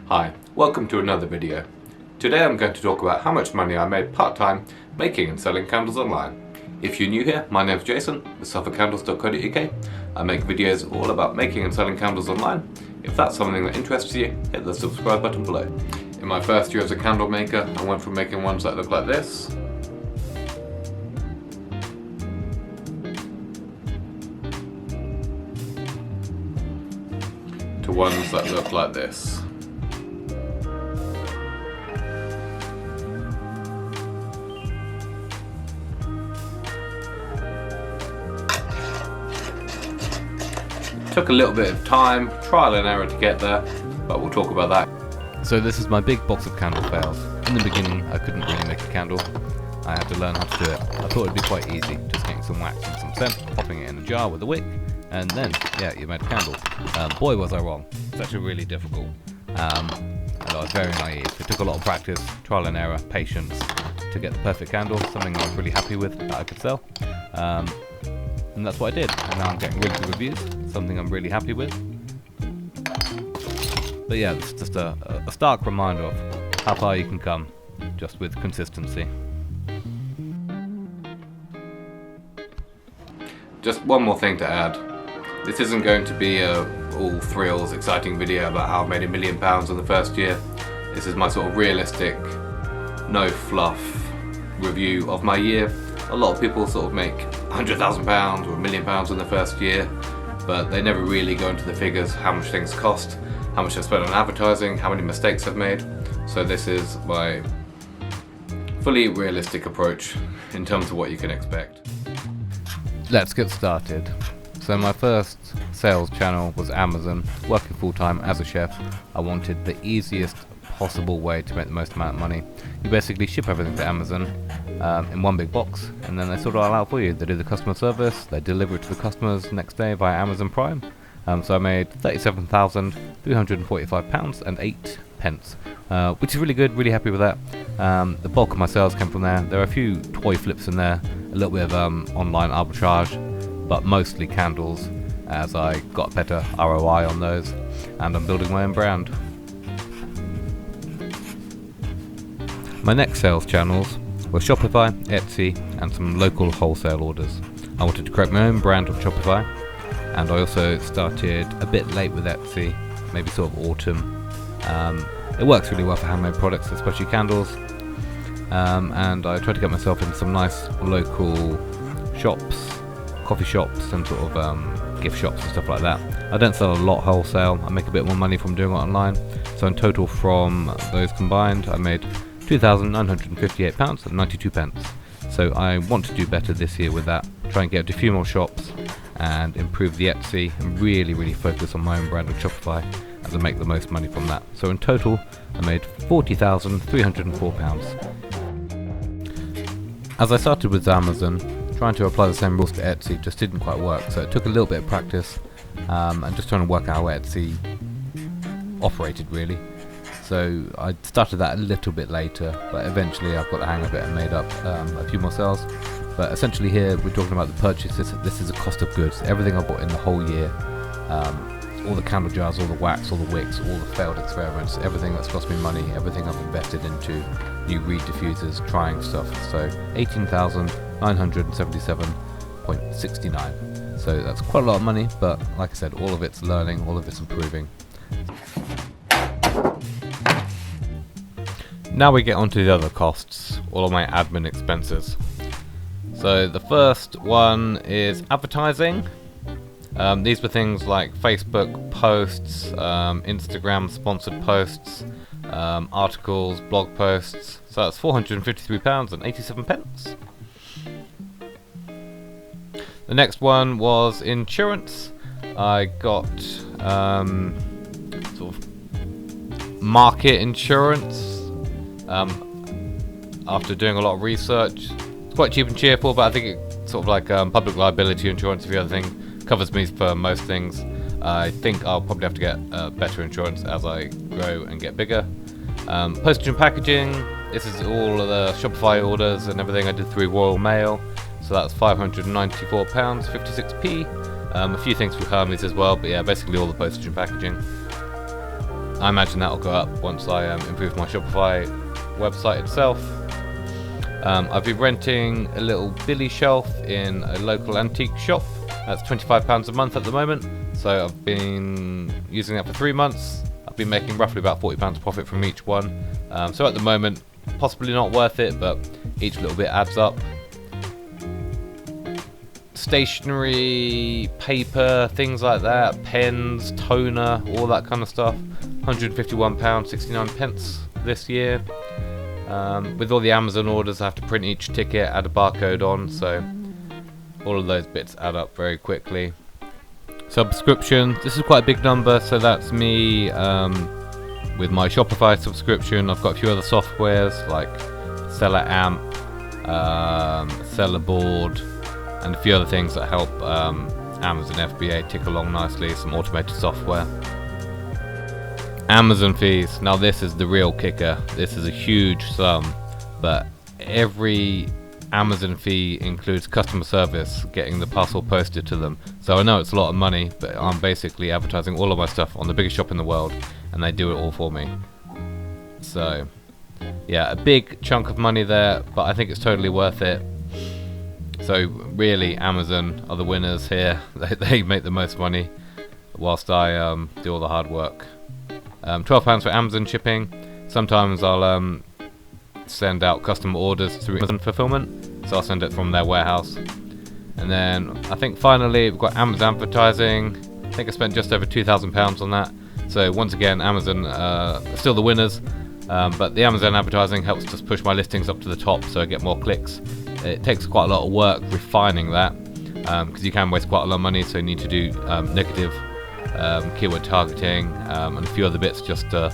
Hi, welcome to another video. Today I'm going to talk about how much money I made part-time making and selling candles online. If you're new here, my name's Jason with suffolkcandles.co.uk. I make videos all about making and selling candles online. If that's something that interests you, hit the subscribe button below. In my first year as a candle maker, I went from making ones that look like this to ones that look like this. Took a little bit of time, trial and error to get there, but we'll talk about that. So this is my big box of candle fails. In the beginning I couldn't really make a candle. I had to learn how to do it. I thought it'd be quite easy, just getting some wax and some scent, popping it in a jar with a wick, and then, yeah, you made a candle. Boy was I wrong. It's actually really difficult. And I was very naive. It took a lot of practice, trial and error, patience to get the perfect candle, something I was really happy with that I could sell. And that's what I did, and now I'm getting really good reviews, something I'm really happy with. But yeah, it's just a stark reminder of how far you can come just with consistency. Just one more thing to add. This isn't going to be a all thrills, exciting video about how I made £1 million in the first year. This is my sort of realistic, no fluff review of my year. A lot of people sort of make £100,000 or £1 million in the first year, but they never really go into the figures, how much things cost, how much I've spent on advertising, how many mistakes I've made. So this is my fully realistic approach in terms of what you can expect. Let's get started. So my first sales channel was Amazon. Working full-time as a chef, I wanted the easiest possible way to make the most amount of money. You basically ship everything to Amazon in one big box, and then they sort it all out for you. They do the customer service, they deliver it to the customers next day via Amazon Prime. So I made £37,345 and 8 pence, which is really good, really happy with that. The bulk of my sales came from there. There are a few toy flips in there, a little bit of online arbitrage, but mostly candles, as I got better ROI on those, and I'm building my own brand. My next sales channels were Shopify, Etsy, and some local wholesale orders. I wanted to create my own brand on Shopify, and I also started a bit late with Etsy, maybe sort of autumn. It works really well for handmade products, especially candles, and I tried to get myself in some nice local shops, coffee shops, and sort of gift shops and stuff like that. I don't sell a lot wholesale, I make a bit more money from doing it online, so in total from those combined I made £2,958 and 92 pence. So I want to do better this year with that, try and get to a few more shops and improve the Etsy and really focus on my own brand on Shopify as I make the most money from that. So in total I made £40,304. As I started with Amazon, trying to apply the same rules to Etsy just didn't quite work, so it took a little bit of practice and just trying to work out how Etsy operated really. So I started that a little bit later, but eventually I've got the hang of it and made up a few more sales. But essentially here we're talking about the purchases. This is a cost of goods. Everything I bought in the whole year, all the candle jars, all the wax, all the wicks, all the failed experiments, everything that's cost me money, everything I've invested into new reed diffusers, trying stuff. So 18,977.69. So that's quite a lot of money, but like I said, all of it's learning, all of it's improving. Now we get onto the other costs, all of my admin expenses. So the first one is advertising. These were things like Facebook posts, Instagram sponsored posts, articles, blog posts. So that's £453 and 87 pence. The next one was insurance. I got sort of market insurance. After doing a lot of research, it's quite cheap and cheerful, but I think it's sort of like public liability insurance, if the other thing covers me for most things. I think I'll probably have to get better insurance as I grow and get bigger. Postage and packaging, this is all of the Shopify orders and everything I did through Royal Mail, so that's £594, 56p. A few things through Hermes as well, but yeah, basically all the postage and packaging. I imagine that'll go up once I improve my Shopify website itself. I've been renting a little billy shelf in a local antique shop. That's £25 a month at the moment, so I've been using that for 3 months. I've been making roughly about £40 profit from each one. So at the moment, possibly not worth it, but each little bit adds up. Stationery, paper, things like that, pens, toner, all that kind of stuff. £151.69 this year. With all the Amazon orders, I have to print each ticket, add a barcode on, so all of those bits add up very quickly. Subscription, this is quite a big number, so that's me with my Shopify subscription. I've got a few other softwares like Seller Amp, Seller Board, and a few other things that help Amazon FBA tick along nicely, some automated software. Amazon fees, now this is the real kicker. This is a huge sum, but every Amazon fee includes customer service, getting the parcel posted to them. So I know it's a lot of money, but I'm basically advertising all of my stuff on the biggest shop in the world, and they do it all for me. So yeah, a big chunk of money there, but I think it's totally worth it. So really, Amazon are the winners here. They make the most money, whilst I do all the hard work. £12 for Amazon shipping. Sometimes I'll send out custom orders through Amazon fulfillment, so I'll send it from their warehouse. And then I think finally we've got Amazon advertising. I think I spent just over £2,000 on that. So once again, Amazon are still the winners, but the Amazon advertising helps just push my listings up to the top, so I get more clicks. It takes quite a lot of work refining that, because you can waste quite a lot of money, so you need to do negative keyword targeting and a few other bits just to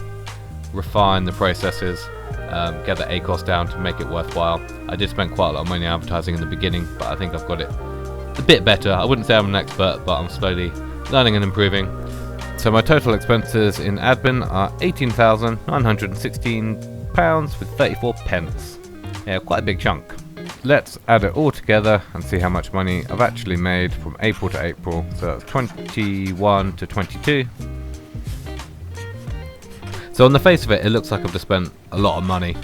refine the processes, get the ACoS down to make it worthwhile. I did spend quite a lot of money advertising in the beginning, but I think I've got it a bit better. I wouldn't say I'm an expert, but I'm slowly learning and improving. So my total expenses in admin are £18,916 with 34 pence. Yeah, quite a big chunk. Let's add it all together and see how much money I've actually made from April to April. So that's 21 to 22. So on the face of it, it looks like I've just spent a lot of money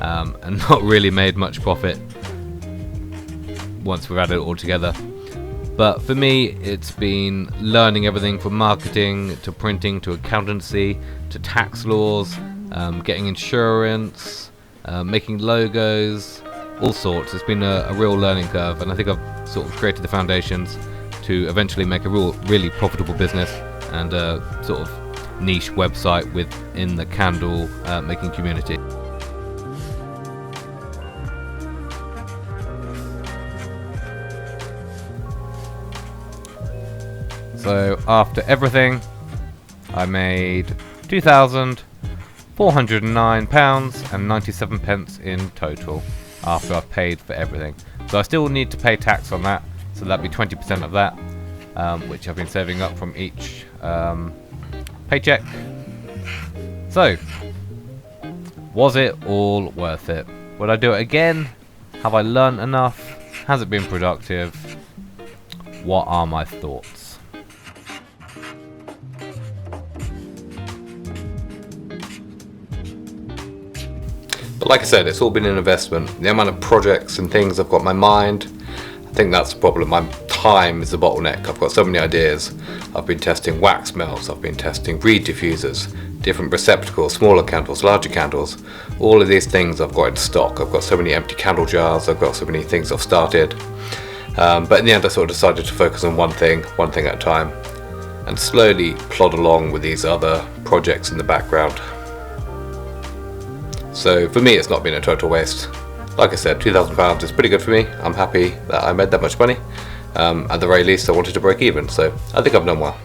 and not really made much profit once we've added it all together. But for me, it's been learning everything from marketing to printing to accountancy to tax laws, getting insurance, making logos, all sorts. It's been a real learning curve, and I think I've sort of created the foundations to eventually make a really profitable business and a sort of niche website within the candle making community. So after everything, I made £2,409.97 in total after I've paid for everything. So I still need to pay tax on that, so that'd be 20% of that, which I've been saving up from each paycheck. So, was it all worth it? Would I do it again? Have I learned enough? Has it been productive? What are my thoughts? But like I said, it's all been an investment. The amount of projects and things I've got in my mind, I think that's the problem. My time is the bottleneck. I've got so many ideas. I've been testing wax melts, I've been testing reed diffusers, different receptacles, smaller candles, larger candles. All of these things I've got in stock. I've got so many empty candle jars, I've got so many things I've started. But in the end I sort of decided to focus on one thing at a time, and slowly plod along with these other projects in the background. So for me, it's not been a total waste. Like I said, £2,000 is pretty good for me. I'm happy that I made that much money. At the very least, I wanted to break even, so I think I've done well.